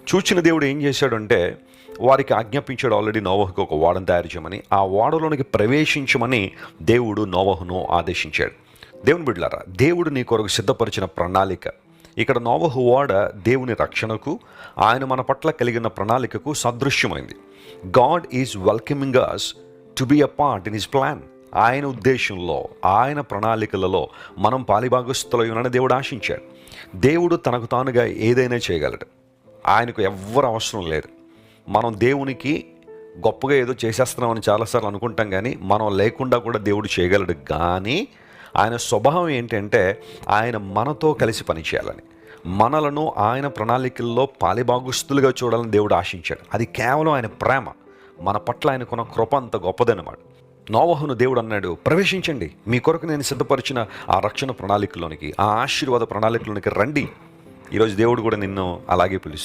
చూచిన దేవుడు ఏం చేశాడంటే వారికి ఆజ్ఞాపించాడు ఆల్రెడీ నోవహుకు ఒక ఓడను తయారు చేయమని. ఆ ఓడలోనికి ప్రవేశించమని దేవుడు నోవహును ఆదేశించాడు. దేవుని బిడ్డలారా, దేవుడు నీ కొరకు సిద్ధపరిచిన ప్రణాళిక, ఇక్కడ నోవహు ఓడ దేవుని రక్షణకు, ఆయన మన పట్ల కలిగిన ప్రణాళికకు సదృశ్యమైంది. God is welcoming us to be a part in his plan. ఆయన ఉద్దేశంలో, ఆయన ప్రణాళికలలో మనం పాలిభాగస్తులైన దేవుడు ఆశించాడు. దేవుడు తనకు తానుగా ఏదైనా చేయగలడు. ఆయనకు ఎవ్వరు అవసరం లేదు. మనం దేవునికి గొప్పగా ఏదో చేసేస్తున్నామని చాలాసార్లు అనుకుంటాం, కానీ మనం లేకుండా కూడా దేవుడు చేయగలడు. కానీ ఆయన స్వభావం ఏంటంటే ఆయన మనతో కలిసి పనిచేయాలని, మనలను ఆయన ప్రణాళికల్లో పాలిభాగస్తులుగా చూడాలని దేవుడు ఆశించాడు. అది కేవలం ఆయన ప్రేమ. మన పట్ల ఆయనకున్న కృప అంత గొప్పదన్నమాట. నోవహును దేవుడు అన్నాడు, ప్రవేశించండి, మీ కొరకు నేను సిద్ధపరిచిన ఆ రక్షణ ప్రణాళికలోనికి, ఆ ఆశీర్వాద ప్రణాళికలోనికి రండి. ఈరోజు దేవుడు కూడా నిన్ను అలాగే పిలుస్తున్నాడు.